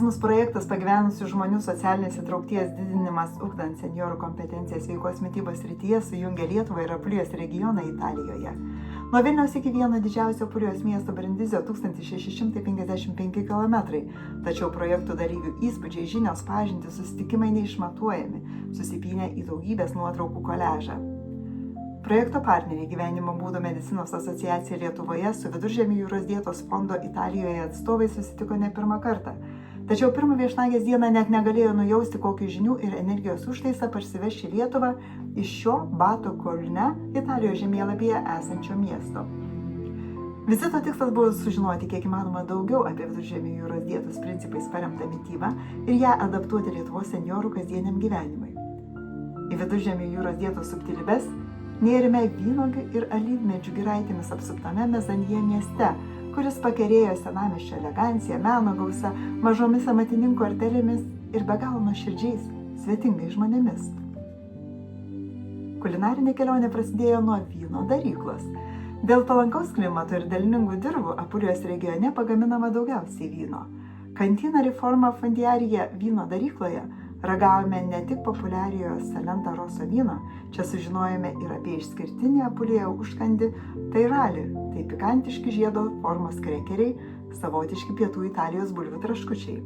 Erasmus projektas pagyvenusių žmonių socialinės įtraukties didinimas, ugdant senjorų kompetencijas sveikos mitybos srityje, sujungia Lietuvą ir Apulijos regioną Italijoje. Nuo Vilniaus iki vieno didžiausio Apulijos miesto Brindizio 1655 km, tačiau projektų dalyvių įspūdžiai, žinios, pažintys, susitikimai neišmatuojami, susipynę į daugybės nuotraukų koliažą. Projekto partneriai Gyvenimo būdo medicinos asociacija Lietuvoje su Viduržemio jūros dietos fondo Italijoje atstovai susitiko ne pirmą kartą. Tačiau pirmą viešnagės dieną net negalėjo nujausti, kokių žinių ir energijos užtaisą parsiveš į Lietuvą iš šio Bato Kolne Italijos žemėlapyje esančio miesto. Vizito tikslas buvo sužinoti kiek įmanoma daugiau apie Viduržemio jūros dietos principais paremtą mitybą ir ją adaptuoti Lietuvos senjorų kasdieniam gyvenimui. Į Viduržemio jūros dietos subtilybes nėrime vynuogių ir alyvmedžių giraitėmis apsuptame Mezanyje mieste, kuris pakerėjo senamiesčio eleganciją, meno gausą, mažomis amatininkų artelėmis ir be galo nuoširdžiais, svetingais žmonėmis. Kulinarinė kelionė prasidėjo nuo vyno daryklos. Dėl palankaus klimato ir derlingų dirvų Apulijos regione pagaminama daugiausiai vyno. Cantina Riforma Fondiarija vyno darykloje ragavome ne tik populiariojo Salento Rosso vyno, čia sužinojome ir apie išskirtinį Apulijoje užkandį tairali, tai pikantiški žiedo formos krekeriai, savotiški pietų Italijos bulvių traškučiai.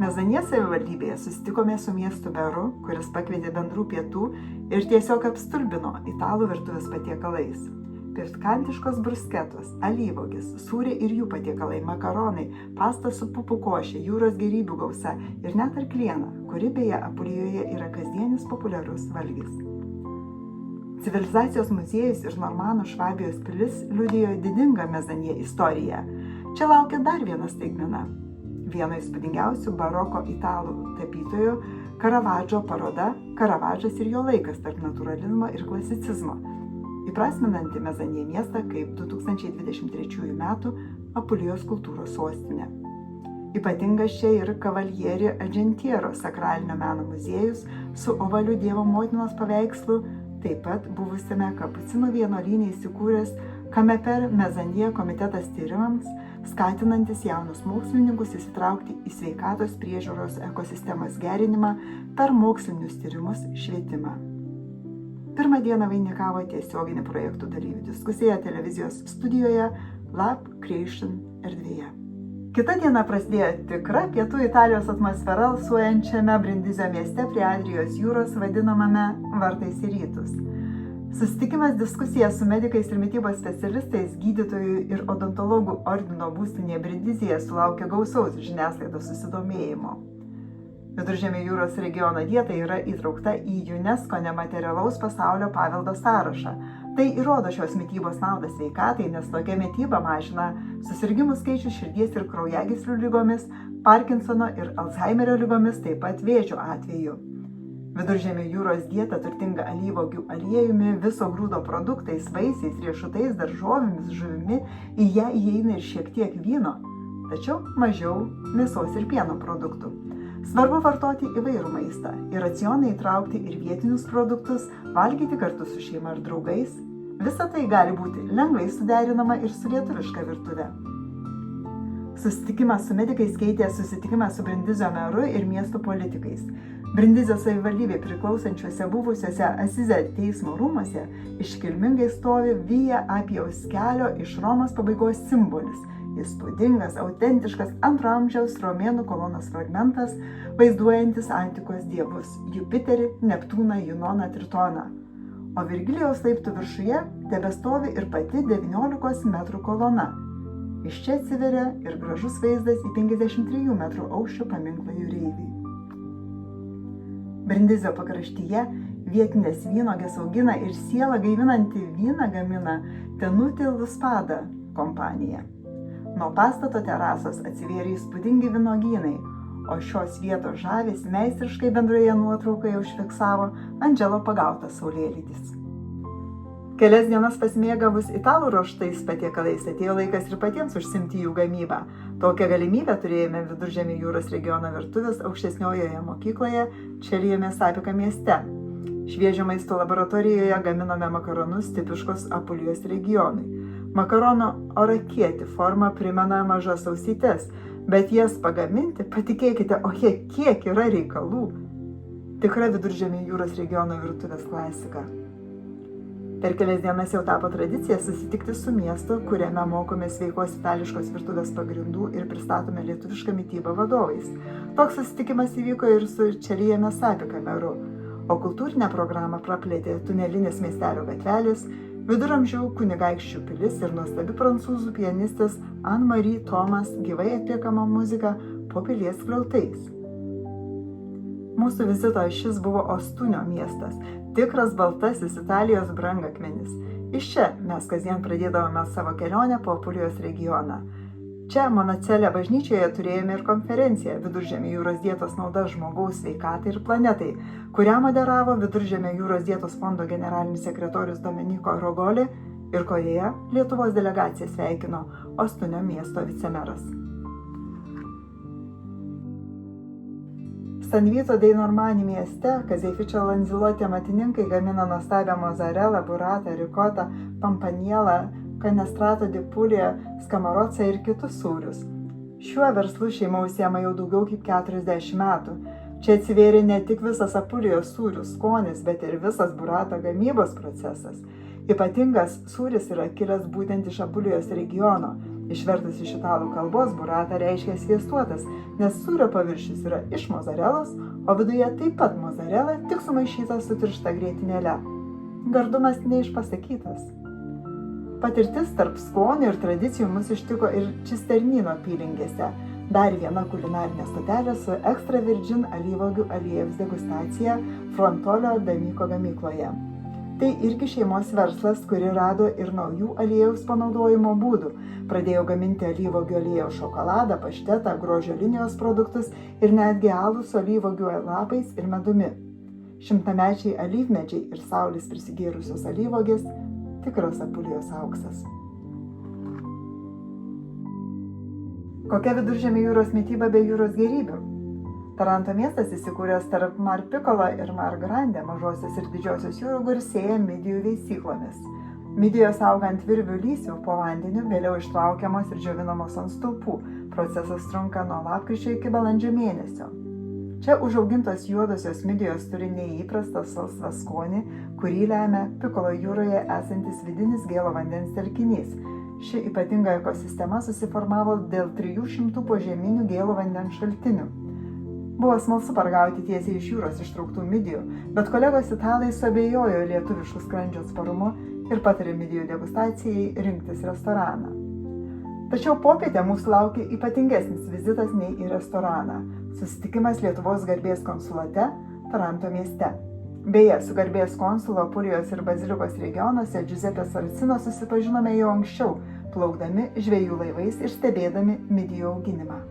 Mezanyje savivaldybėje susitikome su miesto meru, kuris pakvietė bendrų pietų ir tiesiog apstulbino italų virtuvės patiekalais. Pikantiškos brusketos, alyvuogės, sūriai ir jų patiekalai, makaronai, pasta su pupų košė, jūros gėrybių gausa ir net arkliena, kuri beje Apulijoje yra kasdienis populiarus valgis. Civilizacijos muziejus ir Normanų Švabijos pilis liudijo didingą Mezanyje istoriją. Čia laukia dar viena staigmena. Vieno įspūdingiausių baroko italų tapytojų Karavadžo paroda Karavadžas ir jo laikas tarp natūralizmo ir klasicizmo, įprasminanti Mezanyje miestą kaip 2023 metų Apulijos kultūros sostinė. Ypatingas čia ir Cavalieri Argentiero sakralinio meno muziejus su ovaliu Dievo motinos paveikslu, taip pat buvusiame Kapucinų vienuolyne įsikūręs Kameper Mezanyje komitetas tyrimams, skatinantis jaunus mokslininkus įsitraukti į sveikatos priežiūros ekosistemos gerinimą per mokslinius tyrimus švietimą. Pirmą dieną vainikavo tiesioginį projektų dalyvių diskusiją televizijos studijoje Lab Creation erdvėje. Kita diena prasidėjo tikra pietų Italijos atmosfera alsuojančiame Brindizio mieste prie Adrijos jūros vadinamame Vartais į rytus. Susitikimas diskusija su medikais ir mitybos specialistais, gydytojų ir odontologų ordino būstinėje Brindizėje sulaukė gausaus žiniasklaidos susidomėjimo. Viduržemio jūros regiono dieta yra įtraukta į UNESCO nematerialaus pasaulio paveldo sąrašą. Tai įrodo šios mitybos naudą sveikatai, nes tokia mityba mažina susirgimų skaičių širdies ir kraujagyslių ligomis, Parkinsono ir Alzheimerio ligomis, taip pat vėžio atveju. Viduržemio jūros dieta turtinga alyvuogių aliejumi, viso grūdo produktais, vaisiais, riešutais, daržovėmis, žuvimi, į ją įeina ir šiek tiek vyno, tačiau mažiau mėsos ir pieno produktų. Svarbu vartoti įvairų maistą, į racioną įtraukti ir vietinius produktus, valgyti kartu su šeima ar draugais. Visa tai gali būti lengvai suderinama ir su lietuviška virtuve. Susitikimas su medikais keitė susitikimą su Brindizio meru ir miesto politikais. Brindizio savivaldybė priklausančiuose buvusiuose Asize teismo rūmuose iškilmingai stovi Via Appiaus kelio iš Romos pabaigos simbolis. Įspūdingas, autentiškas antro amžiaus romėnų kolonos fragmentas, vaizduojantis antikos dievus – Jupiterį, Neptūną, Junoną, Tritoną. O Virgilijaus laiptų viršuje tebestovi ir pati 19 metrų kolona. Iš čia atsiveria ir gražus vaizdas į 53 metrų aukščio paminklą jūreiviui. Brindizio pakraštyje vietinės vynuogės augina ir sielą gaivinantį vyną gamina Tenuti Luspada kompanija. Nuo pastato terasos atsivėrė įspūdingi vynuogynai, o šios vietos žavesį meistriškai bendroje nuotraukoje užfiksavo Andželo pagautas saulėlydis. Kelias dienas pasimėgavus italų ruoštais patiekalais atėjo laikas ir patiems užsiimti jų gamybą. Tokią galimybę turėjome Viduržemio jūros regiono virtuvės aukštesniojoje mokykloje Čelijame Sapika mieste. Šviežio maisto laboratorijoje gaminome makaronus tipiškos Apulijos regionui. Makarono orakieti forma primena mažas ausytes, bet jas pagaminti, patikėkite, kiek yra reikalų. Tikra Viduržemio jūros regiono virtuvės klasika. Per kelias dienas jau tapo tradicija susitikti su miestu, kuriame mokome sveikos itališkos virtuvės pagrindų ir pristatome lietuvišką mitybą vadovais. Toks susitikimas įvyko ir su Čelija Mesapika meru, o kultūrinę programą praplėtė tunelinis miestelio gatvelis, viduramžių kunigaikščių pilis ir nuostabi prancūzų pianistės Anne-Marie Thomas gyvai atliekama muzika po pilies skliautais. Mūsų vizito ašis buvo Ostunio miestas, tikras baltasis Italijos brangakmenis. Iš čia mes kasdien pradėdavome savo kelionę po Apulijos regioną. Čia Monacelė bažnyčioje turėjome ir konferenciją Viduržemio jūros dietos nauda žmogaus sveikatai ir planetai, kurią moderavo Viduržemio jūros dietos fondo generalinis sekretorius Domeniko Rogoli ir kurioje Lietuvos delegacija sveikino Ostunio miesto vicemeras. San Vito dei Normanni mieste Caseificio Lanzilotė amatininkai gamina nuostabią mozzarellą, burratą, rikotą, pampanielą, canestrato di Puglia, skamarocą ir kitus sūrius. Šiuo verslu šeima užsiema jau daugiau kaip 40 metų. Čia atsivėrė ne tik visas Apulijos sūrių skonis, bet ir visas burrato gamybos procesas. Ypatingas sūris yra kilęs būtent iš Apulijos regiono. Išvertus iš italų kalbos, burrata reiškia sviestuotas, nes sūrio paviršius yra iš mozzarellos, o viduje taip pat mozzarella, tik sumaišyta su tiršta grietinėle. Gardumas neišpasakytas. Patirtis tarp skonių ir tradicijų mus ištiko ir Čisternino apylinkėse. Dar viena kulinarinė stotelė su extra virgin alyvuogių aliejaus degustacija Frontolio D'Amico gamykloje. Tai irgi šeimos verslas, kuri rado ir naujų aliejaus panaudojimo būdų. Pradėjo gaminti alyvuogių aliejaus šokoladą, paštetą, grožio linijos produktus ir netgi alų su alyvuogių lapais ir medumi. Šimtamečiai alyvmedžiai ir saulės prisigėrusios alyvuogės – tikras Apulijos auksas. Kokia Viduržemio jūros mityba be jūros gėrybių? Taranto miestas įsikūręs tarp Mar Piccolo ir Mar Grande, mažosios ir didžiosios jūrų, garsėja midijų veisyklomis. Midijos auga ant virvių lysvių po vandeniu, vėliau ištraukiamos ir džiovinamos ant stulpų. Procesas trunka nuo lapkričio iki balandžio mėnesio. Čia užaugintos juodosios midijos turi neįprastą salsvą skonį, kurį lemia Piccolo jūroje esantis vidinis gėlo vandens telkinys. Ši ypatinga ekosistema susiformavo dėl 300 požeminių gėlo vandens šaltinių. Buvo smalsu paragauti tiesiai iš jūros ištrauktų midijų, bet kolegos italai suabejojo lietuviškų skrandžio atsparumu ir patarė midijų degustacijai rinktis restoraną. Tačiau popietę mūsų laukia ypatingesnis vizitas nei į restoraną – susitikimas Lietuvos garbės konsulate Taranto mieste. Beje, su garbės konsulo Apulijos ir Bazilikos regionuose Giuseppe Saracino susipažinome jau anksčiau, plaukdami žvejų laivais ir stebėdami midijų auginimą.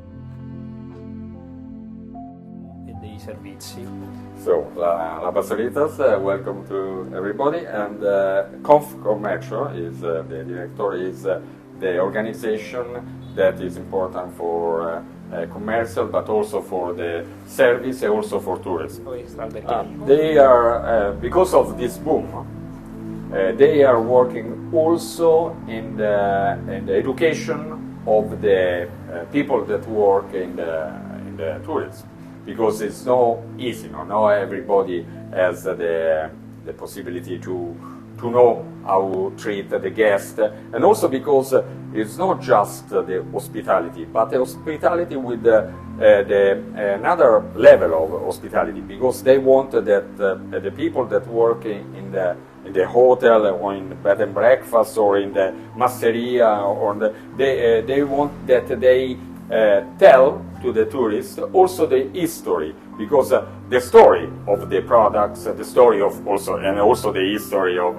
Servizi. So, La Basolitas, welcome to everybody, and Confcommercio is the director, is the organization that is important for commercial, but also for the service and also for tourism. They are, because of this boom, they are working also in the education of the people that work in the tourism. Because it's not easy, not everybody has the possibility to know how to treat the guest, and also because it's not just the hospitality, but the hospitality with another level of hospitality, because they want that the people that work in the hotel or in the bed and breakfast or in the masseria, or they want that they tell to the tourists also the history, because the story of the products, the story of also the history of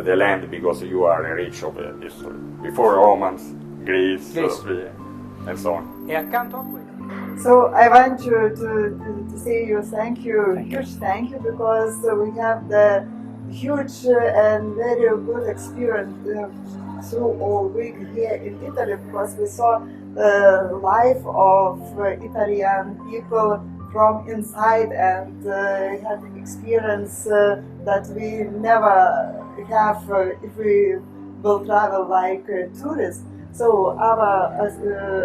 the land, because you are rich of history before Romans, Greece. And so on. E accanto a questo. So I want to say you thank you, huge thank you, because we have the huge and very good experience through all week here in Italy, because we saw the life of Italian people from inside and had experience that we never have if we will travel like tourists. So our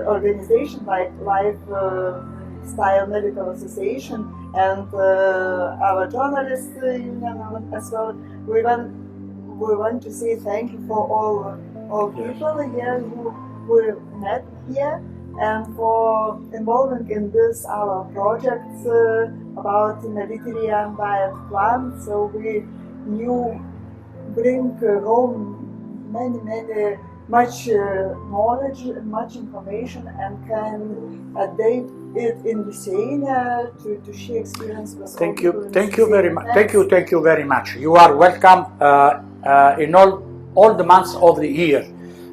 organization, like Lifestyle Medical Association and our journalist union as well, we want to say thank you for all people here who met here and for involving in this our projects about Mediterranean diet plan. So we bring home much knowledge and much information and can adapt it in Lithuania to share experience with Thank all you. people in Thank you very Lithuania. much. Thank you very much. You are welcome in all the months of the year,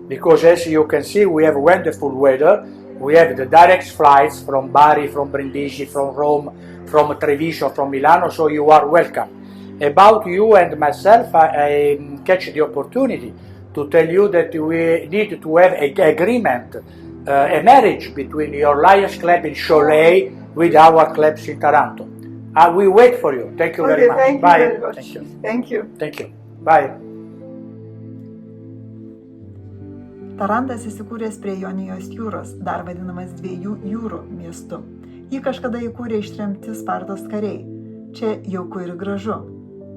because as you can see, we have wonderful weather. We have the direct flights from Bari, from Brindisi, from Rome, from Treviso, from Milano, so you are welcome. About you and myself, I catch the opportunity to tell you that we need to have an agreement, a marriage between your Lions Club in Cholet with our clubs in Taranto. We wait for you. Thank you very much. Thank you Bye. very much. Thank you. Thank you. Thank you. Bye. Tarantas įsikūręs prie Jonijos jūros, dar vadinamas dviejų jūrų miestu. Jį kažkada įkūrė ištremti Spartos kariai. Čia jauku ir gražu.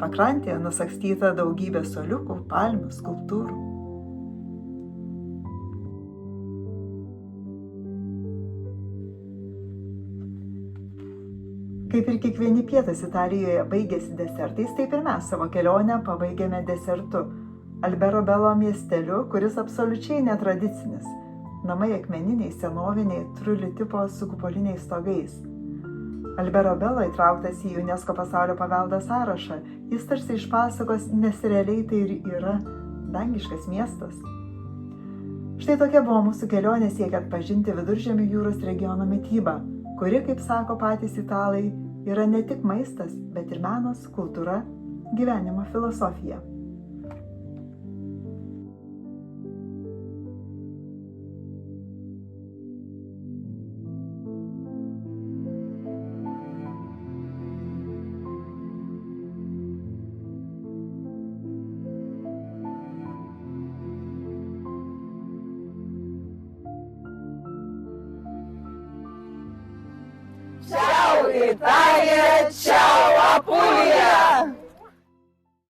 Pakrantėje nusakstyta daugybė suoliukų, palmių, skulptūrų. Kaip ir kiekvieni pietas Italijoje baigėsi desertais, taip ir mes savo kelionę pabaigėme desertu. Alberobello miesteliu, kuris absoliučiai netradicinis. Namai akmeniniai, senoviniai, truli tipo su kupoliniais stogais. Alberobello įtrauktas į UNESCO pasaulio paveldo sąrašą. Jis tarsi iš pasakos, nes realiai tai ir yra dangiškas miestas. Štai tokia buvo mūsų kelionė siekiant pažinti Viduržemio jūros regiono mitybą, kuri, kaip sako patys italai, yra ne tik maistas, bet ir menas, kultūra, gyvenimo filosofija. Ciao Italia, ciao Apulia!